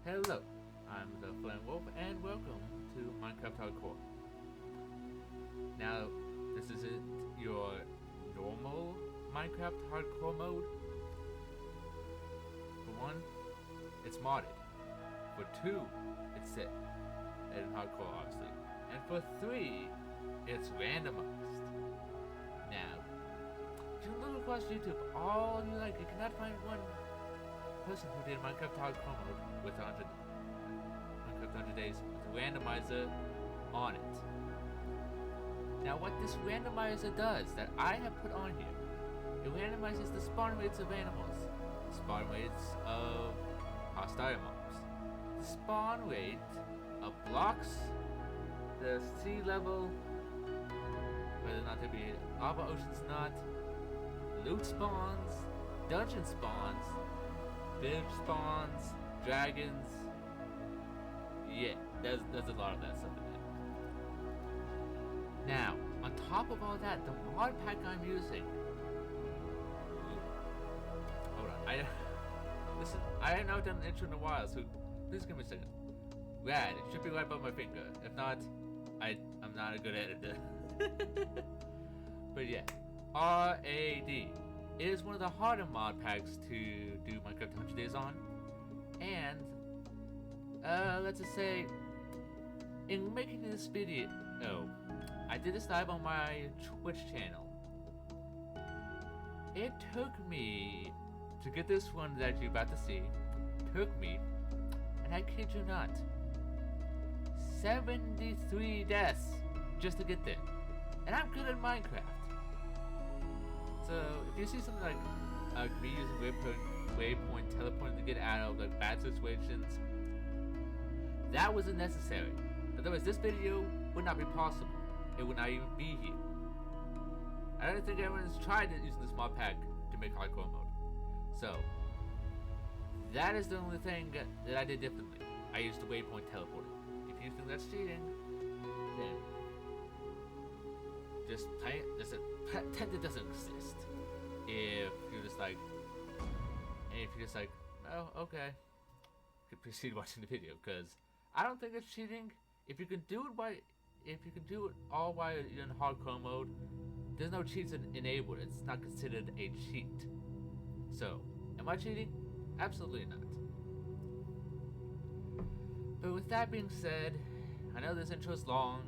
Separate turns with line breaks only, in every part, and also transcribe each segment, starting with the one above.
Hello, I'm the Flame Wolf, and welcome to Minecraft Hardcore. Now, this isn't your normal Minecraft Hardcore mode. For one, it's modded. For two, it's set in Hardcore, obviously. And for three, it's randomized. Now, if you look across YouTube, all you cannot find one person who did Minecraft Hardcore mode with Minecraft 100 Days with a randomizer on it. Now what this randomizer does that I have put on here, it randomizes the spawn rates of animals, the spawn rates of hostile mobs, the spawn rate of blocks, the sea level, whether or not there be lava oceans or not, loot spawns, dungeon spawns, village spawns, dragons. Yeah, there's a lot of that stuff in there. Now, on top of all that, the mod pack I'm using. Hold on, listen. I have not done an intro in a while, so please give me a second. Rad, it should be right above my finger. If not, I'm not a good editor. But yeah, RAD. It is one of the harder mod packs to do Minecraft 100 Days on, and let's just say, in making this video, I did this live on my Twitch channel. It took me to get this one that you're about to see. Took me, and I kid you not, 73 deaths just to get there, and I'm good at Minecraft. So if you see something like me using waypoint teleporting to get out of bad situations, that wasn't necessary. Otherwise, this video would not be possible. It would not even be here. I don't think everyone's tried using this mod pack to make hardcore mode. So that is the only thing that I did differently. I used the waypoint teleporting. If you think that's cheating, then just pretend it doesn't exist. If you're just oh, okay, you can proceed watching the video, because I don't think it's cheating. If you can do it all while you're in hardcore mode, there's no cheats enabled. It's not considered a cheat. So, am I cheating? Absolutely not. But with that being said, I know this intro is long,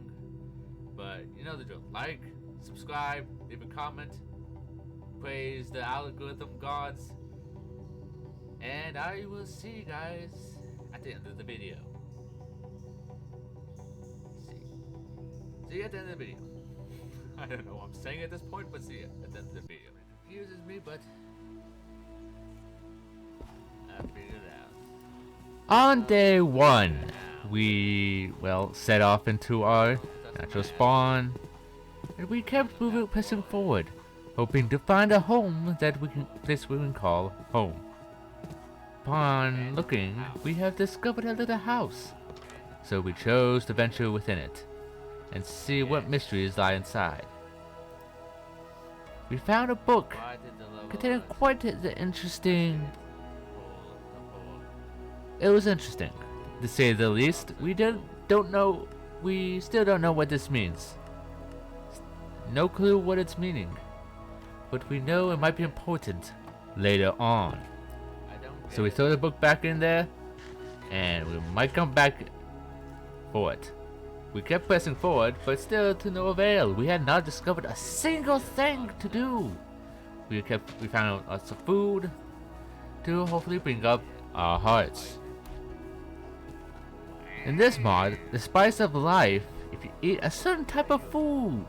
but you know the drill. Like, subscribe, leave a comment, praise the algorithm gods, and I will see you guys at the end of the video. See you at the end of the video. I don't know what I'm saying at this point, but see you at the end of the video. It confuses me, but I figured it out. On day one, we, set off into our natural spawn, and we kept pressing forward, hoping to find a home that we can call home. Upon looking, we have discovered a little house, so we chose to venture within it and see what mysteries lie inside. We found a book containing quite the interesting. It was interesting, to say the least. We don't know. We still don't know what this means. No clue what it's meaning, but we know it might be important later on. So we throw the book back in there, and we might come back for it. We kept pressing forward, but still to no avail. We had not discovered a single thing to do. We found lots of food to hopefully bring up our hearts. In this mod, the spice of life, if you eat a certain type of food,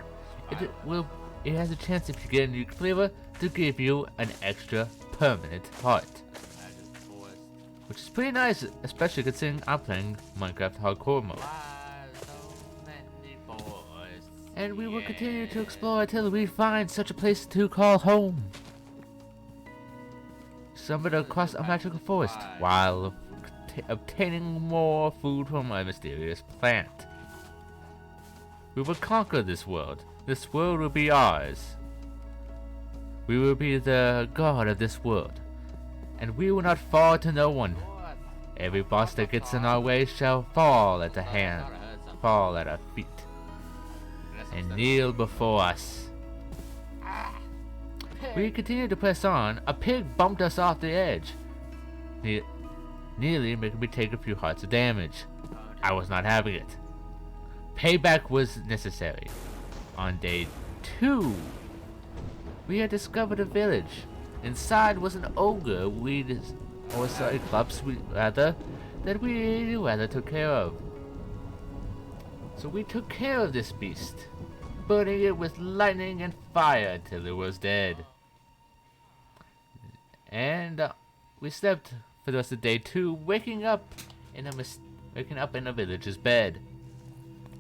it has a chance, if you get a new flavor, to give you an extra permanent heart. Which is pretty nice, especially considering I'm playing Minecraft Hardcore mode. And we will continue to explore until we find such a place to call home. Stumbled across a magical forest while obtaining more food from a mysterious plant. We will conquer this world. This world will be ours. We will be the god of this world, and we will not fall to no one. Every boss that gets in our way shall fall at our feet, and kneel before us. We continued to press on. A pig bumped us off the edge, nearly making me take a few hearts of damage. I was not having it. Payback was necessary. On day 2, we had discovered a village. Inside was an ogre or cyclops that we rather took care of. So we took care of this beast, burning it with lightning and fire until it was dead. And we slept for the rest of day 2, waking up in a villager's bed.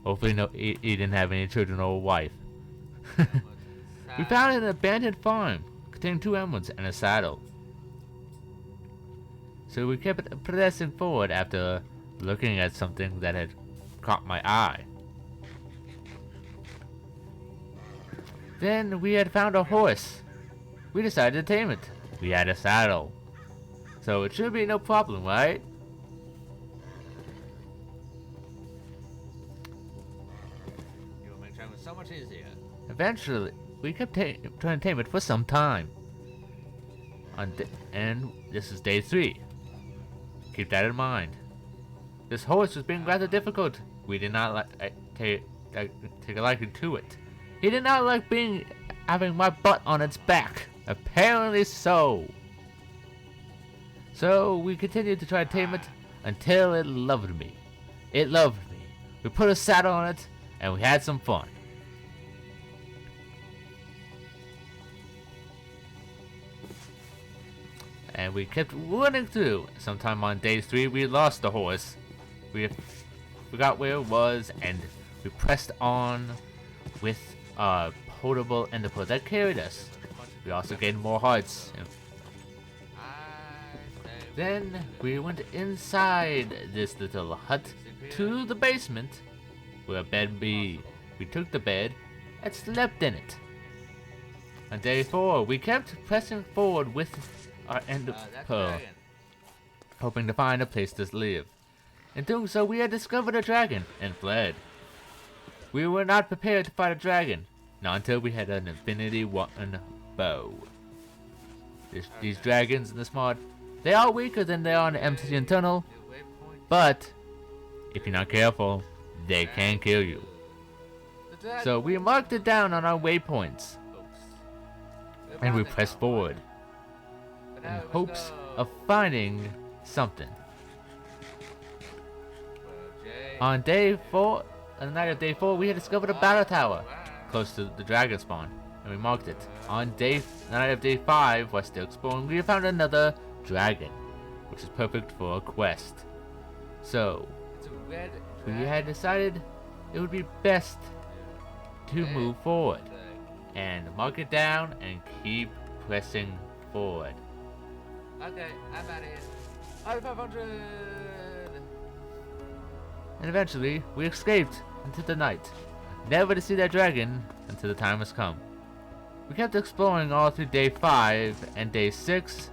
Hopefully he didn't have any children or a wife. We found an abandoned farm containing 2 emeralds and a saddle. So we kept pressing forward after looking at something that had caught my eye. Then we had found a horse. We decided to tame it. We had a saddle. So it should be no problem, right?
You will make travel so much easier.
Eventually, we kept trying to tame it for some time. And this is day 3. Keep that in mind. This horse was being rather difficult. We did not take a liking to it. He did not like having my butt on its back. Apparently so. So we continued to try to tame it until it loved me. It loved me. We put a saddle on it and we had some fun. And we kept running through. Sometime on day 3 we lost the horse. We forgot where it was and we pressed on with a portable enderpearl that carried us. We also gained more hearts. Then we went inside this little hut to the basement where a bed be. We took the bed and slept in it. On day 4 we kept pressing forward with our enderpearl, hoping to find a place to live. In doing so, we had discovered a dragon and fled. We were not prepared to fight a dragon, not until we had an Infinity One bow. These dragons in this mod, they are weaker than they are in the Obsidian Tunnel, but if you're not careful, they can kill you. So we marked it down on our waypoints, and we pressed forward in hopes of finding something. On day 4, on the night of day 4, we had discovered a battle tower close to the dragon spawn, and we marked it. On the night of day 5, while still exploring, we found another dragon, which is perfect for a quest. So we had decided it would be best to move forward and mark it down and keep pressing forward.
Okay, I'm out of here. Out of 500!
And eventually, we escaped into the night, never to see that dragon until the time has come. We kept exploring all through day 5 and day 6,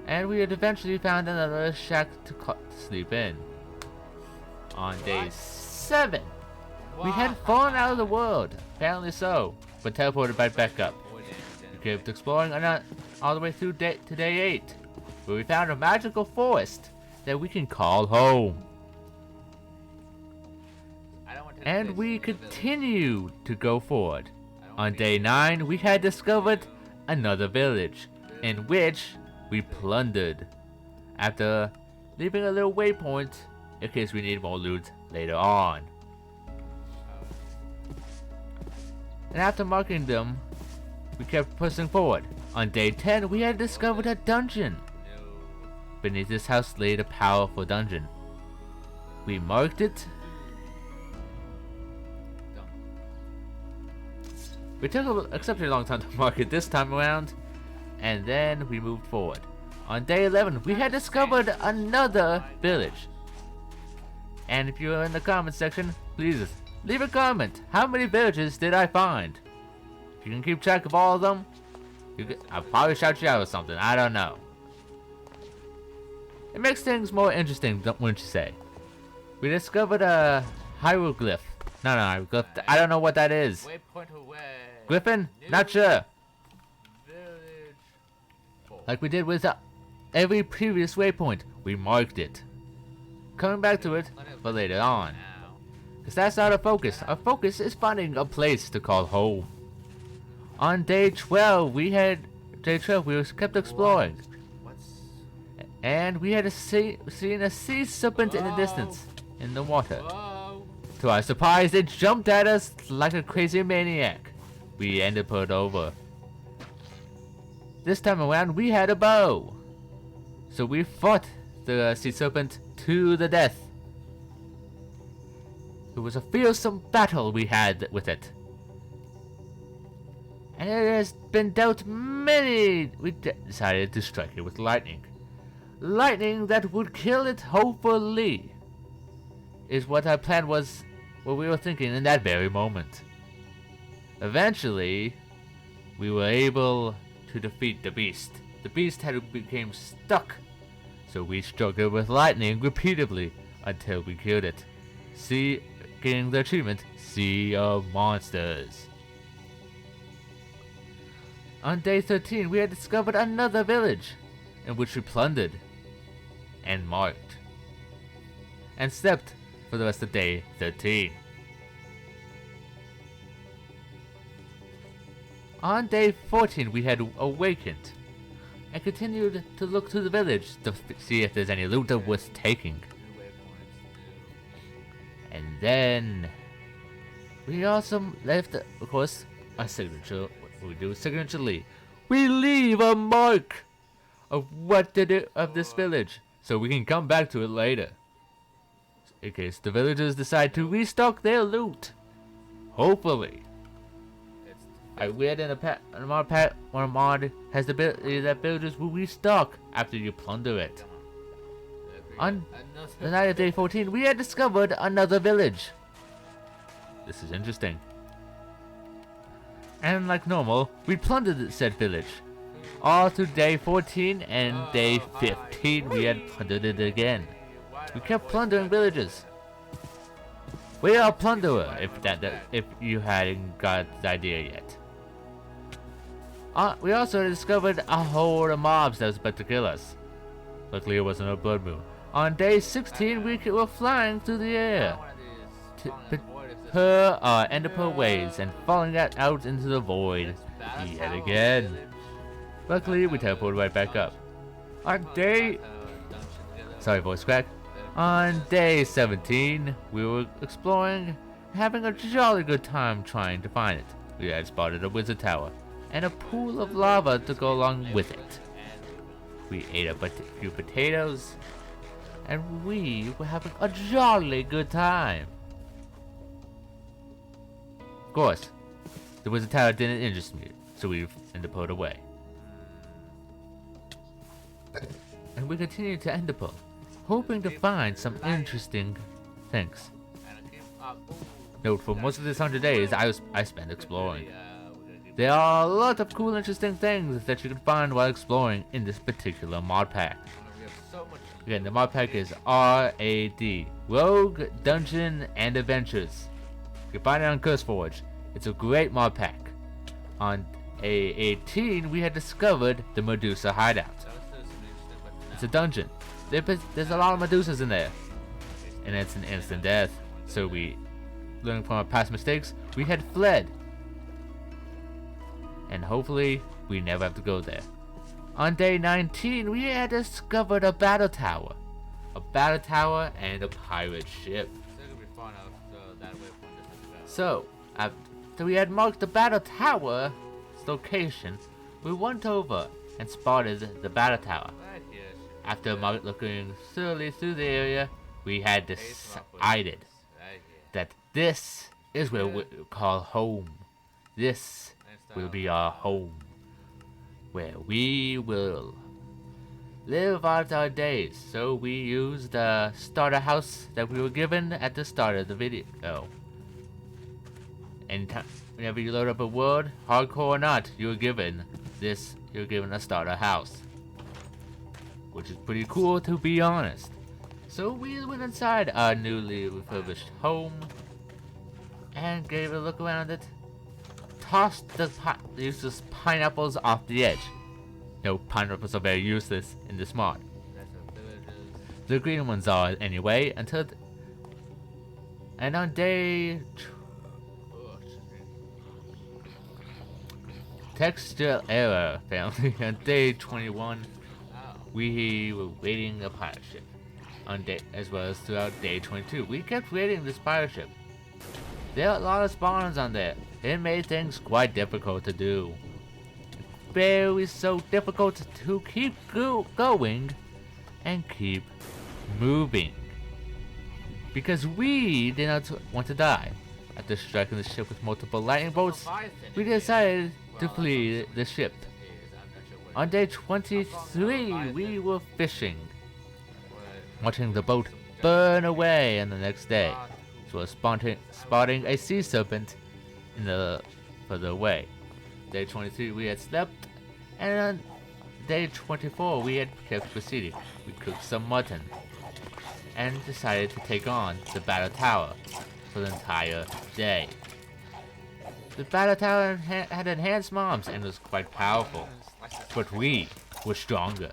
and we had eventually found another shack to sleep in. On day 7, we had fallen out of the world, apparently so, but teleported right back up. We kept exploring all the way through to day 8, where we found a magical forest that we can call home. And we continue to go forward. On day 9, we had discovered another village, in which we plundered, after leaving a little waypoint in case we need more loot later on. And after marking them, we kept pushing forward. On day 10, we had discovered a dungeon. Beneath this house lay a powerful dungeon. We marked it. We took an exceptionally long time to mark it this time around, and then we moved forward. On day 11, we had discovered another village. And if you're in the comment section, please leave a comment. How many villages did I find? If you can keep track of all of them, I'll probably shout you out or something. I don't know. It makes things more interesting, wouldn't you say? We discovered a hieroglyph. No, hieroglyph. I don't know what that is.
Waypoint away.
Griffin?
New
Not sure.
Village. 4.
Like we did with every previous waypoint, we marked it. Coming back to it for later on.
Now.
Because that's not our focus. Our focus is finding a place to call home. On day 12, we kept exploring.
What's
And we had seen a sea serpent in the distance, in the water.
Whoa.
To our surprise, it jumped at us like a crazy maniac. We ended up over. This time around, we had a bow. So we fought the sea serpent to the death. It was a fearsome battle we had with it. And it has been dealt many. We decided to strike it with lightning. Lightning that would kill it, hopefully, is what our plan was, what we were thinking in that very moment. Eventually, we were able to defeat the beast. The beast had become stuck, so we struck it with lightning repeatedly until we killed it. Getting the achievement, Sea of Monsters. On day 13, we had discovered another village, in which we plundered, and marked, and slept for the rest of day 13. On day 14, we had awakened, and continued to look through the village to see if there's any loot worth taking.
New waypoints.
And then we also left, of course, a signature. What we do signaturely, we leave a mark of what to do of this village, so we can come back to it later, in case the villagers decide to restock their loot. Hopefully,
It's
I read in a mod pack where a mod has the ability that villagers will restock after you plunder it. On the night of day 14, we had discovered another village. This is interesting. And like normal, we plundered said village. All through day 14 and day 15, we had plundered it again. We kept plundering villages. We are a plunderer, if you hadn't got the idea yet. We also discovered a horde of mobs that was about to kill us. Luckily, it wasn't a blood moon. On day 16, we were flying through the air per our Enderpearl ways and falling out into the void yet again. Luckily, we teleported right back up. On day... Sorry, voice crack. On day 17, we were exploring, having a jolly good time trying to find it. We had spotted a wizard tower and a pool of lava to go along with it. We ate a few potatoes, and we were having a jolly good time. Of course, the wizard tower didn't interest me, so we enderpearled away. And we continued to enderpearl, hoping to find some interesting things. Note, for most of this 100 days, I spent exploring. There are a lot of cool, interesting things that you can find while exploring in this particular mod pack. Again, the mod pack is RAD, Rogue, Dungeon, and Adventures. You can find it on CurseForge. It's a great mod pack. On A18, we had discovered the Medusa hideout. It's a dungeon. There's a lot of Medusas in there, and it's an instant death. So we, learning from our past mistakes, we had fled. And hopefully, we never have to go there. On day 19, we had discovered a battle tower. A battle tower and a pirate ship. So, after we had marked the battle tower's location, we went over and spotted the battle tower. After looking thoroughly through the area, we had decided that this is where we call home. This will be our home, where we will live out our days. So we used the starter house that we were given at the start of the video. Anytime, whenever you load up a world, hardcore or not, you're given a starter house. which is pretty cool to be honest. So we went inside our newly refurbished home and gave a look around it. Tossed the useless pineapples off the edge. No, pineapples are very useless in this mod. The green ones are anyway, until and on day texture error family on day 21 we were raiding a pirate ship on day as well as throughout day 22. We kept raiding this pirate ship. There are a lot of spawns on there. It made things quite difficult to do. Very so difficult to keep going and keep moving. Because we did not want to die. After striking the ship with multiple lightning bolts, we decided to flee the ship. On day 23, we were fishing, watching the boat burn away, and the next day, we were spotting a sea serpent in the further away. Day 23, we had slept, and on day 24, we had kept proceeding. We cooked some mutton, and decided to take on the battle tower for the entire day. The battle tower had enhanced mobs and was quite powerful, but we were stronger.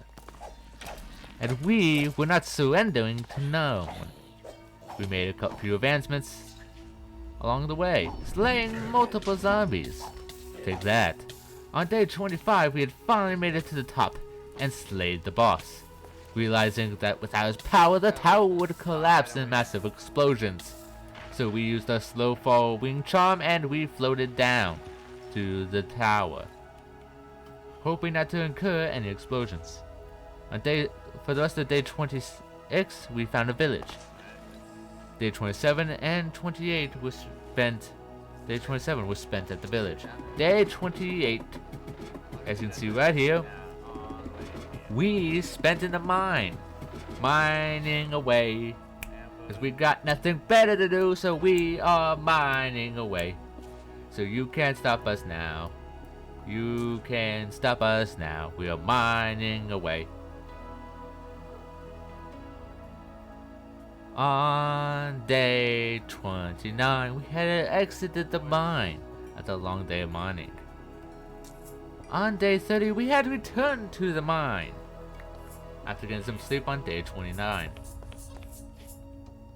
And we were not surrendering to no one. We made a few advancements along the way, slaying multiple zombies. Take that. On day 25, we had finally made it to the top and slayed the boss, realizing that without his power, the tower would collapse in massive explosions. So we used our slow fall wing charm and we floated down to the tower, hoping not to incur any explosions. For the rest of day 26, we found a village. Day 27 and 28 was spent. Day 27 was spent at the village. Day 28, as you can see right here, we spent in the mine, mining away, because we got nothing better to do, so we are mining away. So you can't stop us now. You can stop us now. We are mining away. On day 29, we had exited the mine after a long day of mining. On day 30, we had returned to the mine after getting some sleep on day 29.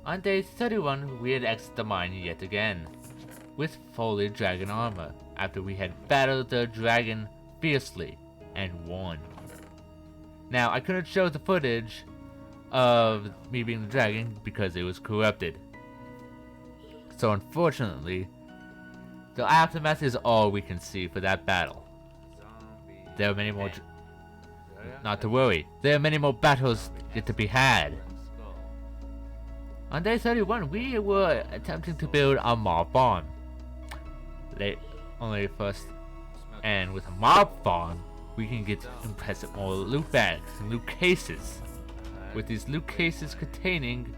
On day 31, we had exited the mine yet again, with fully dragon armor, after we had battled the dragon fiercely and won. Now, I couldn't show the footage of me being the dragon because it was corrupted. So unfortunately, the aftermath is all we can see for that battle. There are many more... Not to worry, there are many more battles yet to be had. On day 31, we were attempting to build a mob farm. Only first, and with a mob farm, we can get impressive more loot bags and loot cases. With these loot cases containing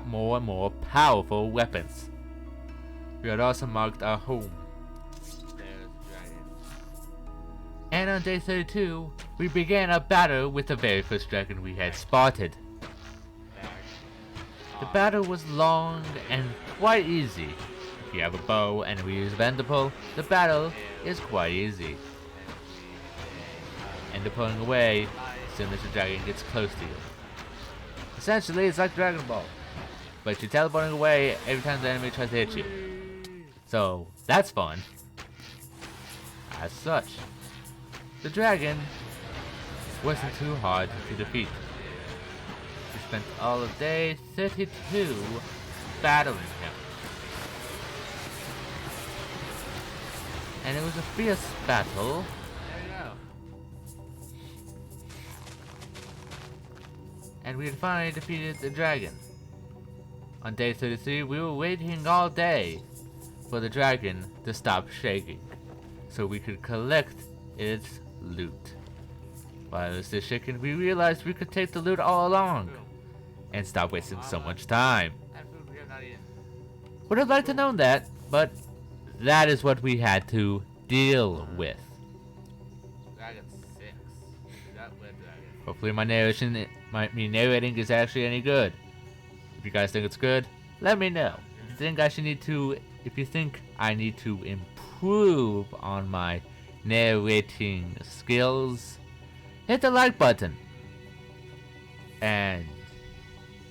more and more powerful weapons. We had also marked our home. And on day 32, we began a battle with the very first dragon we had spotted. The battle was long and quite easy. If you have a bow and we use Enderpearl, the battle is quite easy. Enderpearling away as soon as the dragon gets close to you. Essentially, it's like Dragon Ball, but you're teleporting away every time the enemy tries to hit you. So, that's fun. As such, the dragon wasn't too hard to defeat. We spent all of day 32 battling him. And it was a fierce battle. And we had finally defeated the dragon. On day 33, we were waiting all day for the dragon to stop shaking, so we could collect its loot. While it was still shaking, we realized we could take the loot all along, and stop wasting so much time. Would have liked to know that, but that is what we had to deal with.
Dragon 6. That went dragon.
Hopefully Hopefully my narration, me narrating is actually any good. If you guys think it's good, let me know. If you think I need to improve on my narrating skills, hit the like button. And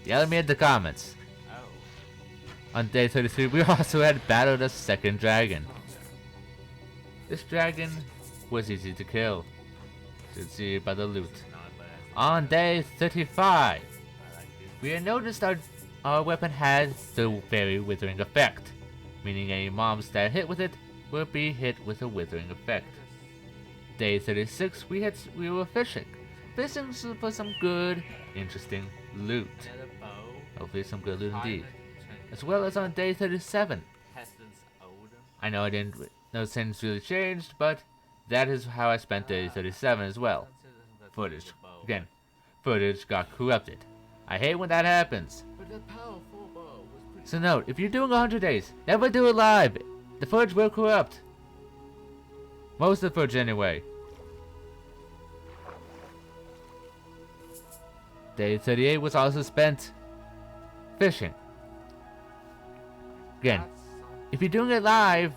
yell at me in the comments.
Oh.
On day 33, we also had battled a second dragon. This dragon was easy to kill. You can see by the loot. On day 35, we had noticed our weapon had the very withering effect, meaning any mobs that hit with it will be hit with a withering effect. Day 36, we were fishing for some good, interesting loot.
Another bow.
Hopefully some good loot indeed. As well as on day 37.
Pestilence Odin.
I know I didn't, no things really changed, but that is how I spent day 37 as well. Footage. Again, footage got corrupted. I hate when that happens.
But the powerful bow was pretty.
So note, if you're doing 100 days, never do it live. The footage will corrupt. Most of the footage anyway. Day 38 was also spent fishing. Again, if you're doing it live,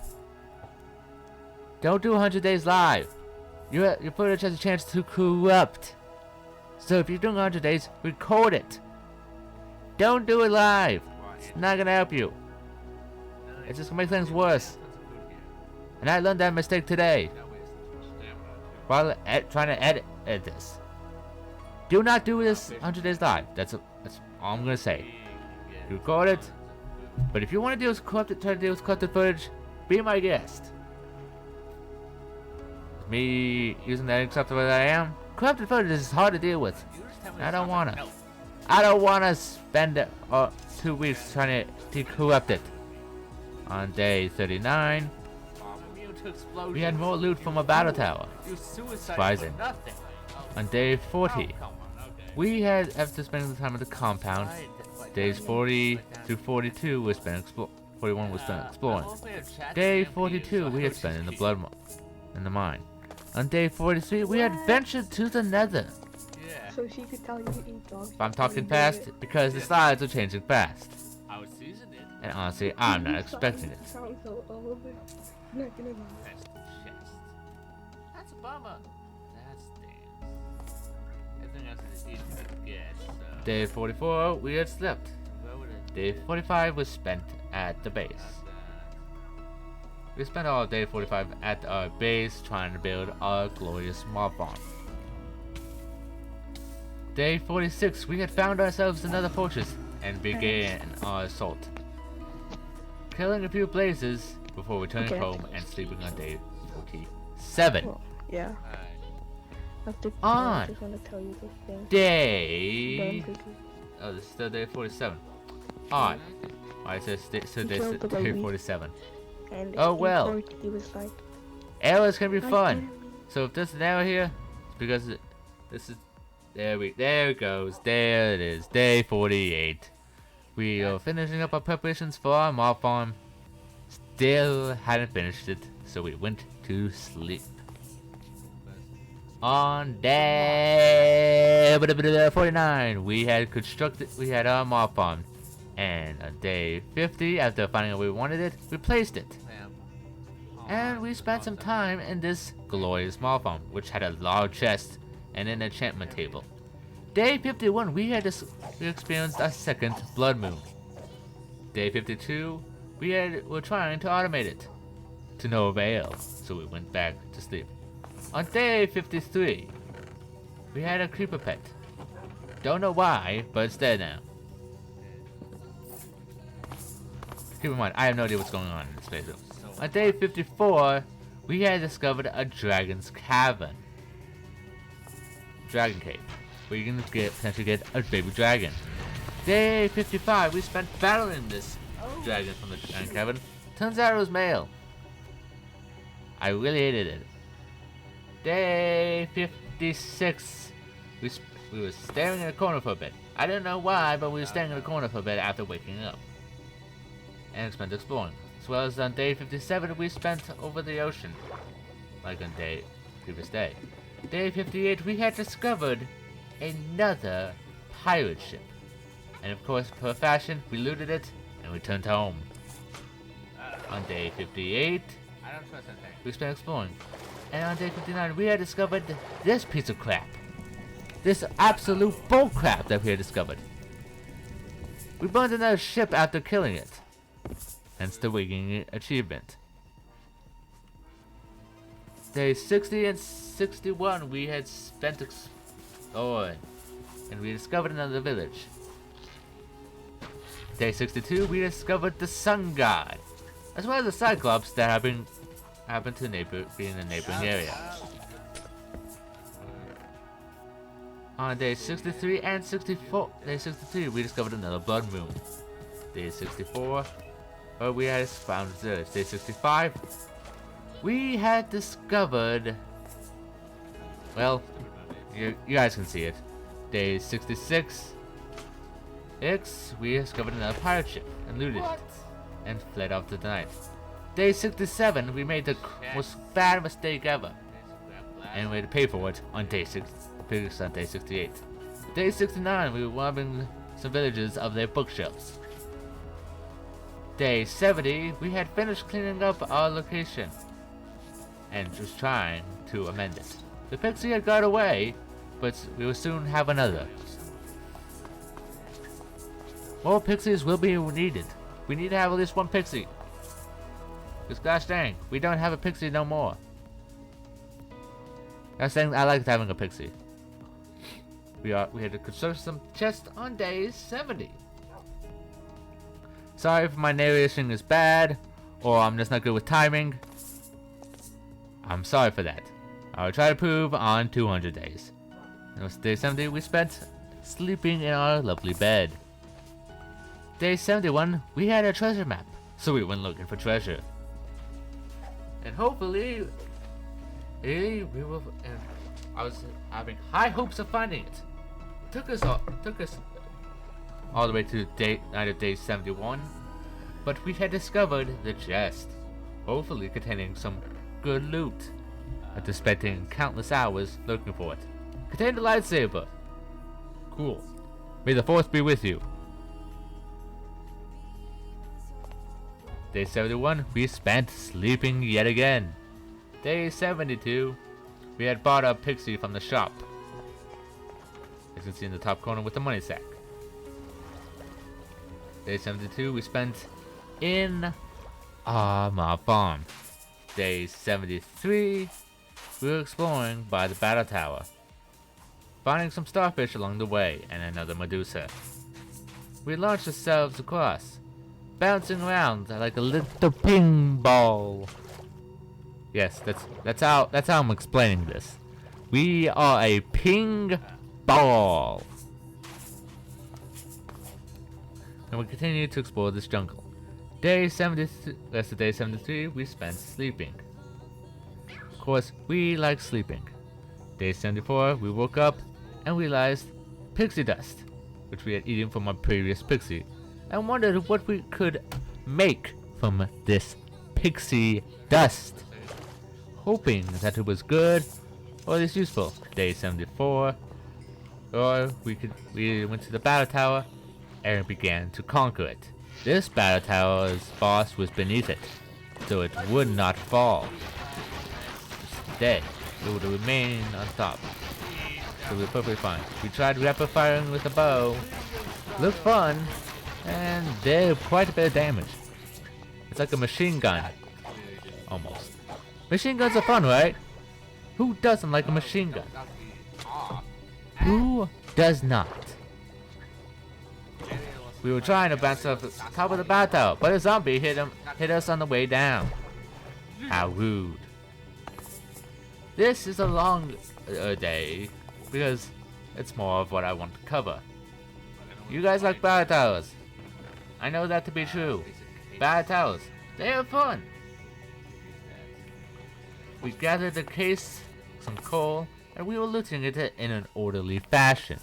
don't do 100 days live. Your footage has a chance to corrupt. So if you're doing 100 days, record it. Don't do it live. It's not gonna help you. It's just gonna make things worse. And I learned that mistake today while trying to edit this. Do not do this 100 days live. That's all I'm gonna say. You record it, but if you want to do try to deal with corrupted footage, be my guest. Me using that acceptable that I am, corrupted footage is hard to deal with. I don't wanna spend 2 weeks trying to corrupt it. On day 39, we had more loot from a battle tower. Surprising. On day 40, we had after spending the time at the compound. Days 40 through 42 was spent 41 was spent exploring. Day 42 we had spent in the mine. On day 43 we had ventured to the nether.
Yeah.
So she could tell you to eat dogs.
If I'm talking fast, because the slides are changing fast.
I would season it.
And honestly, I'm not expecting it.
Sounds so old. I'm not gonna lie.
That's the chest. That's a bummer. That stinks. Everything else is easy to get, so.
Day 44 we had slept.
Where would it
Day 45 was spent at the base. We spent all day 45 at our base trying to build our glorious mob farm. Day 46, we had found ourselves another fortress and began our assault. Killing a few blazes before returning home and sleeping on day 47.
Well, yeah. After
On
I just want to tell you this thing.
day...
Don't cookie.
Oh, this is still day 47. On. Why it says day 47.
And
Oh, well.
He was like,
Arrows can be
"I
fun.
can't."
So if there's an arrow here, it's because this is there it goes. There it is. Day 48. We are finishing up our preparations for our mob farm. Still hadn't finished it, so we went to sleep. On day 49, we had our mob farm. And on day 50, after finding out we wanted it, we placed it. And we spent some time in this glorious mob farm, which had a large chest and an enchantment table. Day 51, we experienced a second blood moon. Day 52, were trying to automate it, to no avail, so we went back to sleep. On day 53, we had a creeper pet. Don't know why, but it's dead now. Keep in mind, I have no idea what's going on in this phase. On day 54, we had discovered a dragon's cavern. Dragon cave, where you can potentially get a baby dragon. Day 55, we spent battling this dragon from the dragon cavern. Turns out it was male. I really hated it. Day 56, we were staring in a corner for a bit. I don't know why, but we were staring in a corner for a bit after waking up. And spent exploring. As well as on day 57, we spent over the ocean, like on previous day. Day 58, we had discovered another pirate ship. And of course, per fashion, we looted it and returned home. On day 58,
I don't trust that thing.
we spent exploring. And on day 59, we had discovered this piece of crap. This absolute bullcrap that we had discovered. We burned another ship after killing it. Hence the wigging achievement. Day 60 and 61, we had spent exploring. And we discovered another village. Day 62, we discovered the Sun God. As well as the Cyclops that happened to be in the neighboring area. On day 63 and 64, day 63, we discovered another blood moon. Day 64, we had found Zeus. Day 65, we had discovered, well, you guys can see it. Day 66, we discovered another pirate ship and looted it and fled off to the night. Day 67, we made the most bad mistake ever, and we had to pay for it on day 68. Day 69, we were robbing some villages of their bookshelves. Day 70, we had finished cleaning up our location and just trying to amend it. The pixie had got away, but we will soon have another. More pixies will be needed. We need to have at least one pixie. Because gosh dang, we don't have a pixie no more. Gosh dang, I liked having a pixie. We had to construct some chests on day 70. Sorry if my narration is bad, or I'm just not good with timing. I'm sorry for that. I'll try to prove on 200 days. It was day 70 we spent sleeping in our lovely bed. Day 71, we had a treasure map, so we went looking for treasure. And hopefully, we will. And I was having high hopes of finding it. Took us all the way to night of day 71, but we had discovered the chest, hopefully containing some good loot. After spending countless hours looking for it, contained a lightsaber. Cool. May the force be with you. Day 71, we spent sleeping yet again. Day 72, we had bought a pixie from the shop. As you can see in the top corner with the money sack. Day 72, we spent in my farm. Day 73, we were exploring by the battle tower, finding some starfish along the way and another Medusa. We launched ourselves across, bouncing around like a little ping ball. Yes, that's how I'm explaining this. We are a ping ball. And we continue to explore this jungle. Day 73, we spent sleeping. Of course, we like sleeping. Day 74, we woke up and realized pixie dust, which we had eaten from our previous pixie, and wondered what we could make from this pixie dust, hoping that it was good or at least useful. Day 74, we went to the battle tower and began to conquer it. This battle tower's boss was beneath it, so it would not fall. Instead, it would remain on top. So we were perfectly fine. We tried rapid firing with a bow. Looked fun, and did quite a bit of damage. It's like a machine gun. Almost. Machine guns are fun, right? Who doesn't like a machine gun? Who does not? We were trying to bounce off the top of the battle tower, but a zombie hit us on the way down. How rude. This is a long day, because it's more of what I want to cover. You guys like battle towers. I know that to be true. Battle towers, they are fun. We gathered the case, some coal, and we were looting it in an orderly fashion.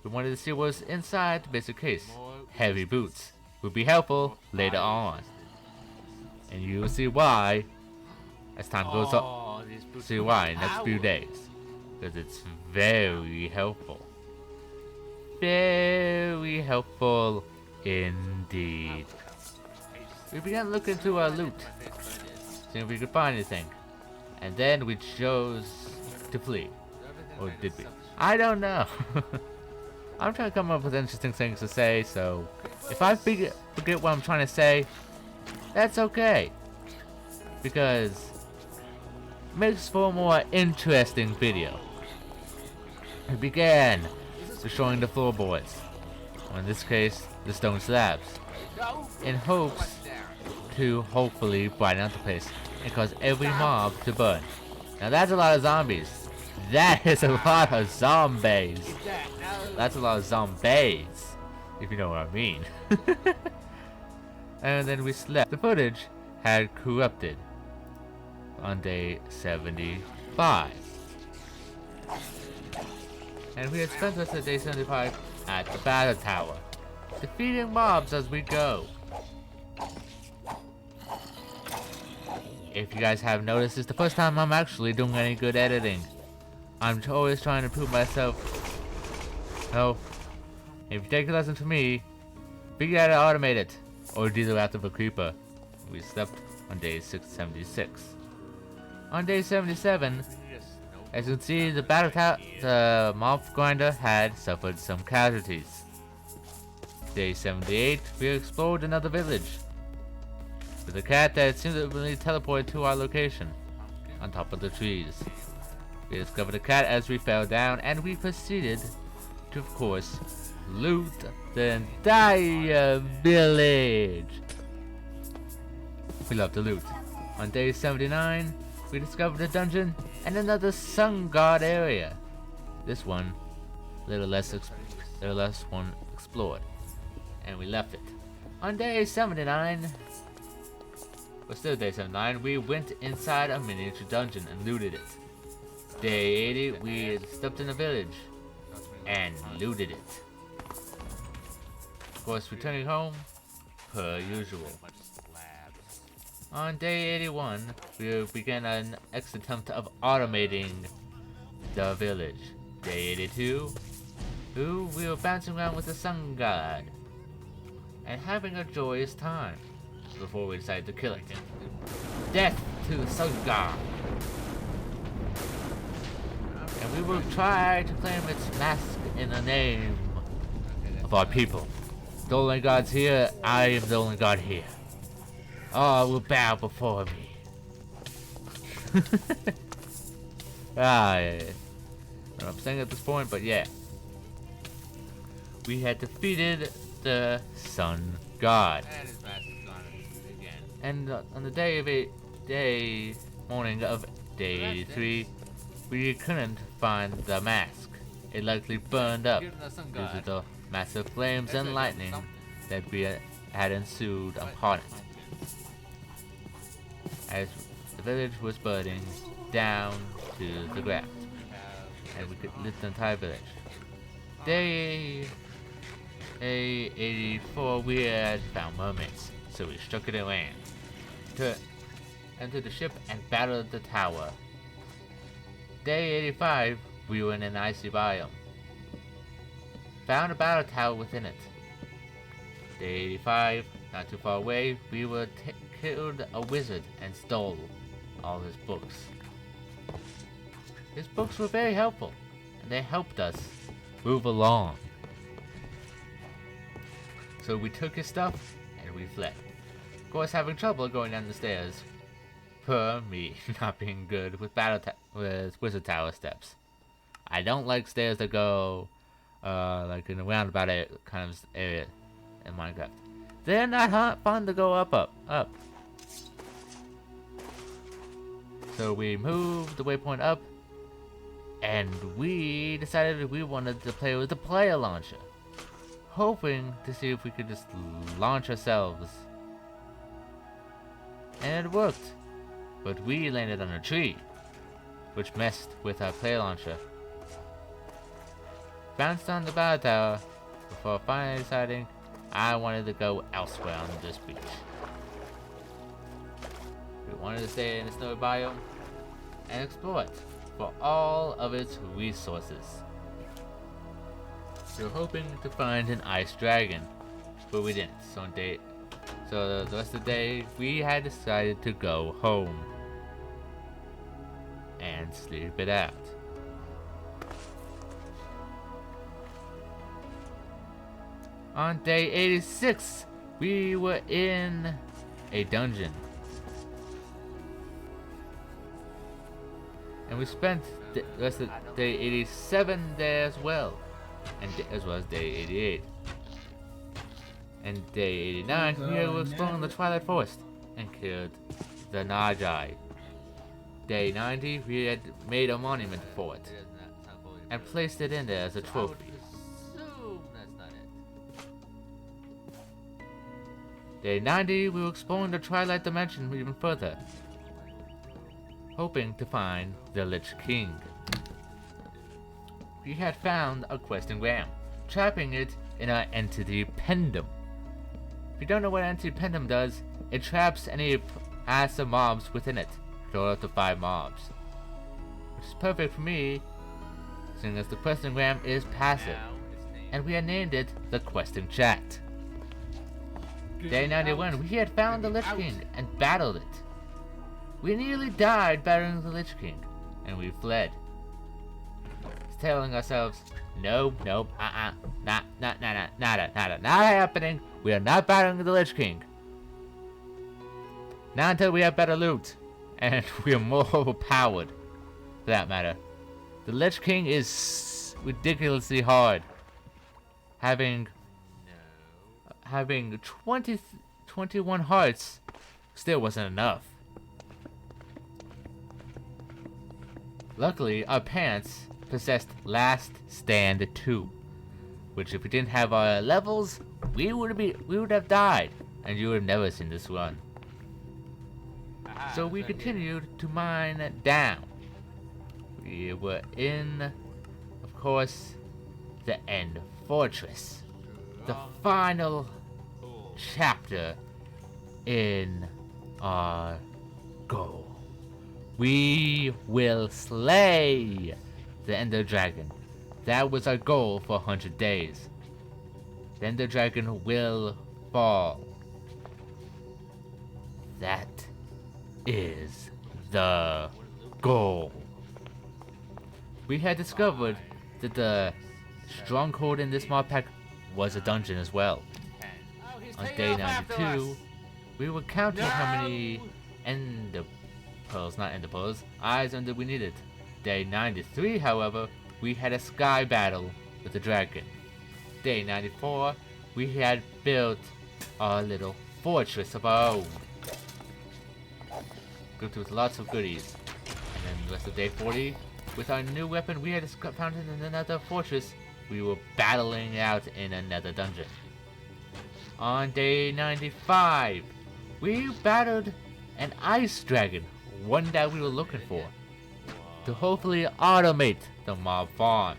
We wanted to see what was inside the basic case. Heavy boots would be helpful later on. And you will see why as time goes on. See why in the next few days. because it's very helpful. Very helpful indeed. We began looking through our loot, seeing if we could find anything, and then we chose to flee. Or did we? I don't know. I'm trying to come up with interesting things to say, so if I forget what I'm trying to say, that's okay. Because it makes for a more interesting video. We began destroying the floorboards, or in this case, the stone slabs, in hopes to hopefully brighten up the place and cause every mob to burn. Now that's a lot of zombies. That is a lot of zombies. That's a lot of zombies, if you know what I mean. And then we slept. The footage had corrupted on day 75. And we had spent the rest of day 75 at the battle tower, defeating mobs as we go. If you guys have noticed, it's the first time I'm actually doing any good editing. I'm always trying to prove myself. So, if you take a lesson from me, figure out how to automate it, or do the wrath of a creeper. We slept on day 676. On day 77, as you can see, the mob grinder had suffered some casualties. Day 78, we explored another village with a cat that seemed to really teleport to our location on top of the trees. We discovered the cat as we fell down, and we proceeded to, of course, loot the entire village. We love to loot. On day 79, we discovered a dungeon and another sun god area. This one, little less one explored, and we left it. On day 79, but still day 79, we went inside a miniature dungeon and looted it. Day 80, we stepped in a village and looted it. Of course, returning home, per usual. On day 81, we began an attempt of automating the village. Day 82, we were bouncing around with the sun god and having a joyous time before we decided to kill it. Death to the sun god! And we will try to claim its mask in the name of our people. The only gods here, I am the only god here. All will bow before me. Yeah. I don't know what I'm saying at this point, but yeah. We had defeated the sun god.
And his mask is gone again.
And on the morning of day 83, we couldn't find the mask. It likely burned up due to the massive flames and lightning that we had ensued upon it. As the village was burning down to the ground, and we could lit the entire village. Day 84, we had found mermaids, so we struck it around, entered the ship and battled the tower. Day 85, we were in an icy biome. Found a battle tower within it. Day 85, not too far away, we were killed a wizard and stole all his books. His books were very helpful, and they helped us move along. So we took his stuff, and we fled. Of course, having trouble going down the stairs. Per me not being good with with wizard tower steps. I don't like stairs that go like in a roundabout kind of area in Minecraft. They're not fun to go up. So we moved the waypoint up, and we decided we wanted to play with the player launcher, hoping to see if we could just launch ourselves. And it worked. But we landed on a tree, which messed with our player launcher. Bounced on the battle tower before finally deciding I wanted to go elsewhere on this beach. We wanted to stay in the snowy biome and explore it. for all of its resources. We were hoping to find an ice dragon, but we didn't. So the rest of the day, we had decided to go home and sleep it out. On day 86, we were in a dungeon. And we spent the rest of day 87 there as well. And as well as day 88. And day 89, we were exploring the Twilight Forest and killed the Nagi. Day 90, we had made a monument for it and placed it in there as a trophy. Day 90, we were exploring the Twilight Dimension even further, hoping to find the Lich King. We had found a questing ram, trapping it in our entity pendum. If you don't know what entity pendum does, it traps any passive mobs within it, for up to 5 mobs. Which is perfect for me, seeing as the questing ram is passive, and we had named it the Questing Chat. Day 91, we had found the Lich King and battled it. We nearly died battling the Lich King, and we fled. Telling ourselves, not happening. We are not battling the Lich King. Not until we have better loot, and we are more overpowered, for that matter. The Lich King is ridiculously hard. Having 21 hearts still wasn't enough. Luckily, our pants possessed Last Stand 2, which if we didn't have our levels, we would have died, and you would have never seen this run. So we continued to mine down. We were in, of course, the End Fortress, the final chapter in our goal. We will slay the Ender Dragon. That was our goal for 100 days. The Ender Dragon will fall. That is the goal. We had discovered that the stronghold in this mod pack was a dungeon as well. On day 92, we were counting how many Ender Pearls, not Ender Pearls, eyes Ender we needed. Day 93, however, we had a sky battle with the dragon. Day 94, we had built our little fortress of our own, equipped with lots of goodies. And then the rest of day 40, with our new weapon we had found in another fortress, we were battling out in another dungeon. On day 95, we battled an ice dragon, one that we were looking for, to hopefully automate the mob farm.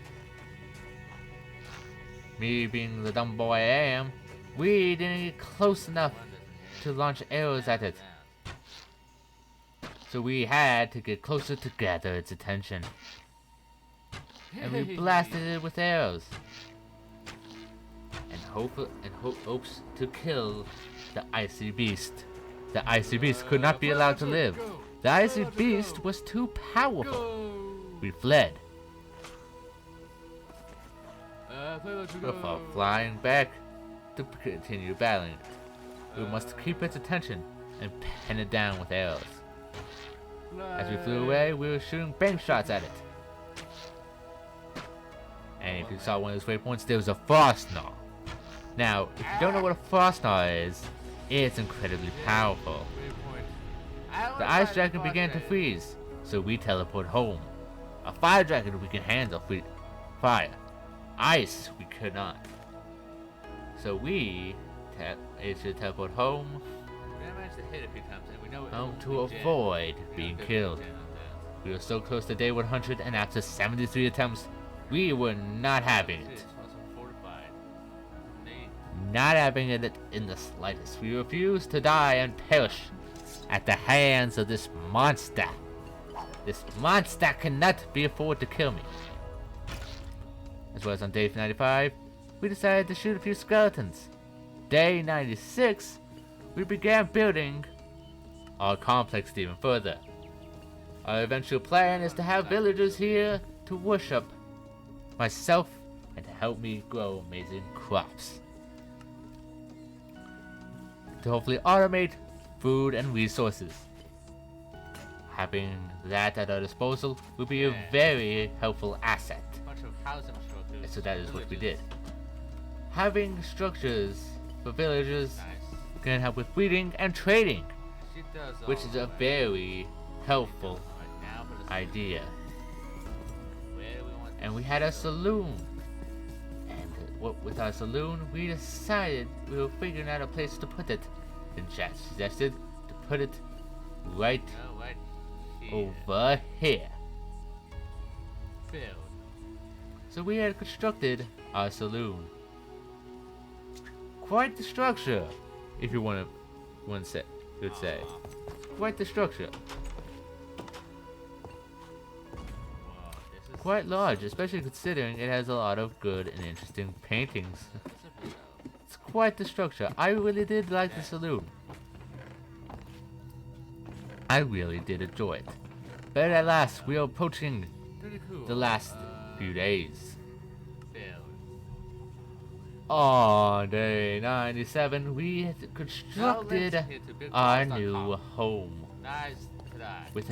Me being the dumb boy I am, we didn't get close enough to launch arrows at it. So we had to get closer to gather its attention. And we blasted it with arrows. And hopes to kill the icy beast. The icy beast could not be allowed to live. The icy beast was too powerful. We fled. Before flying back to continue battling it, we must keep its attention and pin it down with arrows. As we flew away, we were shooting bank shots at it. And if you saw one of those waypoints, there was a Frostgnaw. Now, if you don't know what a Frostgnaw is, it's incredibly powerful. The ice dragon began to freeze, so we teleport home. A fire dragon we can handle fire. Ice we could not. So we should teleport home. Home to avoid being killed. We were so close to day 100, and after 73 attempts, we were not having it. Not having it in the slightest. We refused to die and perish at the hands of this monster. This monster cannot be afford to kill me. As well as on day 95, we decided to shoot a few skeletons. Day 96, we began building our complex even further. Our eventual plan is to have villagers here to worship myself and to help me grow amazing crops. To hopefully automate food and resources. Having that at our disposal will be a very helpful asset.
Bunch of housing structures.
And so that is what we did. Having structures for villagers
Nice.
can help with breeding and trading,
She does
which
all
is a
right.
very helpful
Right now for the
idea.
Where do we want
And
this
we
to
had a
go?
saloon. And with our saloon, we decided we were figuring out a place to put it. And chat suggested to put it right
No, right here.
over here.
Filled.
So we had constructed our saloon. Quite the structure, if you want to say. Quite the structure.
Whoa, this is
Quite large, especially considering it has a lot of good and interesting paintings.
It's a bit of-
It's quite the structure. I really did like the saloon. I really did enjoy it. But at last, we are approaching
Pretty cool.
the last few days.
Filled.
On day 97, we had
Now
constructed
let's hit the big
our
boss.com.
new home
Nice try.
with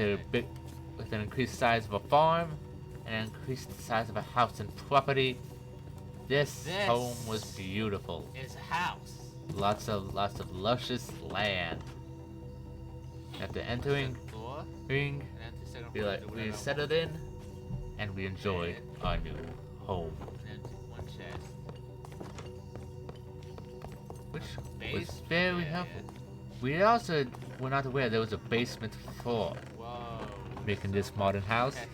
an increased size of a farm and an increased size of a house and property. This home was beautiful.
It's a house.
Lots of luscious land. After entering,
Second floor,
we
and then to second floor, do whatever I
settled in and we enjoyed our new home,
want. And then one chest.
which was
Base?
very
Yeah,
helpful. We also were not aware there was a basement floor,
Whoa.
making this modern house
Chest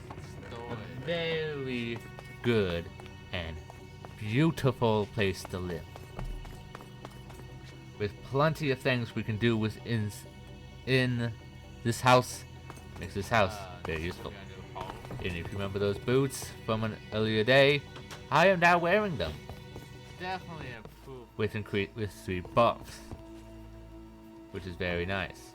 a
storage.
very good and beautiful place to live. With plenty of things we can do within in this house, makes this house very useful.
we got a new home.
And if you remember those boots from an earlier day, I am now wearing them
Definitely improved.
with 3 buffs, which is very nice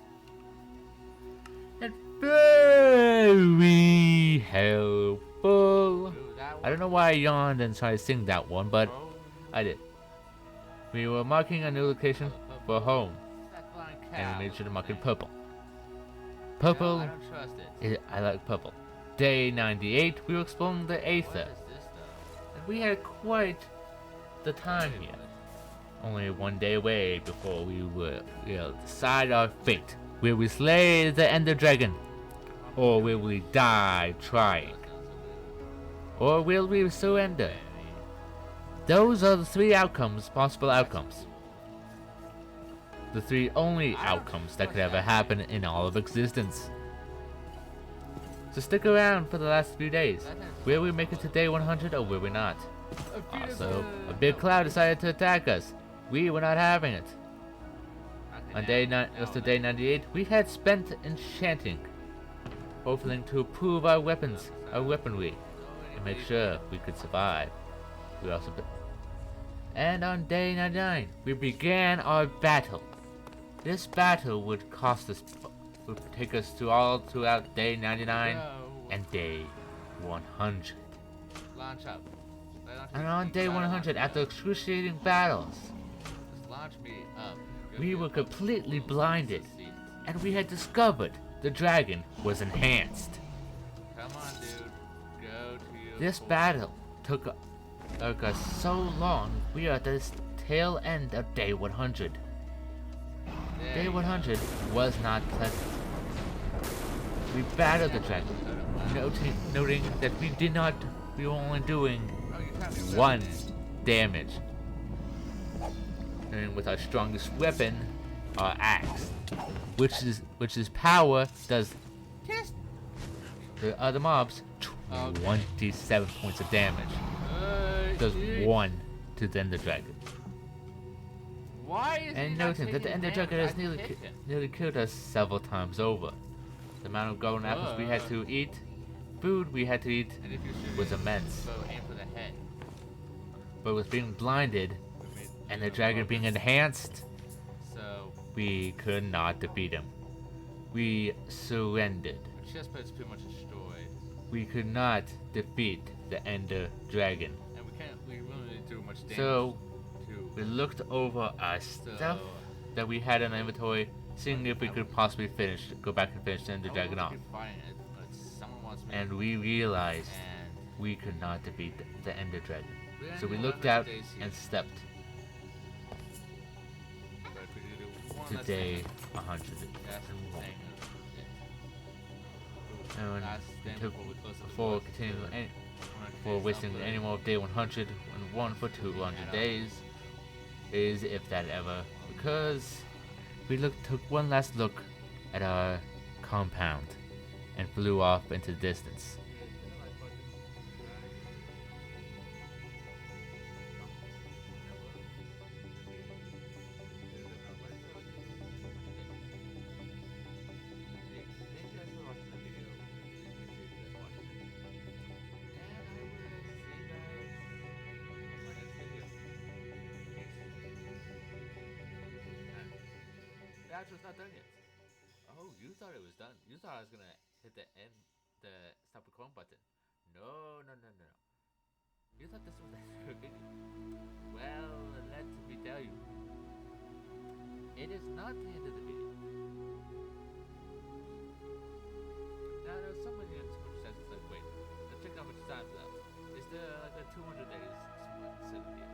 and very helpful.
Dude, that
I don't know why I yawned and tried to sing that one, but
Home.
I did. We were marking a new location for home,
That flying cow.
and we made sure to mark it
thing.
purple.
No,
Purple,
I don't trust it.
I like purple. Day 98, we were exploring the
What
Aether,
is this though?
and we had quite the time here. Only one day away before we will decide our fate. Will we slay the Ender Dragon? Or will we die trying? Or will we surrender? Those are the 3 outcomes, possible outcomes. The 3 only outcomes that could ever happen in all of existence. So stick around for the last few days. Will we make it to day 100 or will we not? Also, a big cloud decided to attack us. We were not having it. On day 98, we had spent enchanting, hoping to improve our weaponry, and make sure we could survive. We also, and on day 99, we began our battle. This battle would take us throughout day 99 and day 100.
Launch up.
And on day 100, after excruciating battles,
Just launch me up.
we were completely blinded, and we had discovered the dragon was enhanced.
Come on, dude. Go to your.
This
core.
battle took us so long, we are at the tail end of day 100.
There
Day
you
100 was not pleasant. We battled the dragon, noting that we were only doing
go. Oh, you found me
1
weapon.
damage. And with our strongest weapon, our axe, which is power, does
Just.
the other mobs 27 points of damage. Does 1 to the Ender Dragon.
Why is he
And
not
noting that the
taking
Ender Dragon
damage?
has
I hit him.
nearly killed us several times over. The amount of golden apples we had to eat, food we had to eat,
And if you're shooting,
was immense.
So aim for the head.
But with being blinded
We made-
and
we
the
got
dragon
focus.
being enhanced,
So
we could not defeat him. We surrendered.
our chest plate's pretty much destroyed,
We could not defeat the Ender Dragon.
and we really didn't do much damage.
So
to
we looked over our stuff that we had in our inventory, seeing if we could possibly go back and finish the Ender Dragon off.
Fighting it, but someone wants me.
And we realized
and
we could not defeat the Ender Dragon.
we
So we
only
looked
have
out
11 days here,
and stepped
but if we could do one
to
last
day
thing,
100.
that's the thing of it.
And
Last thing
took-
before we close up the
Before
doors,
continuing
to
any,
100
for
days
wasting
upload.
any more of day 100 and one for 200 days is if that ever, because we took one last look at our compound and flew off into the distance.
The outro's not done yet. Oh, you thought it was done. You thought I was gonna hit the stop recording button. No, no, no, no. You thought this was the end of the video. Well, let me tell you. It is not the end of the video. Now, there's so many senses like, wait, let's check how much time's left. Is there like a 200 days instead of here?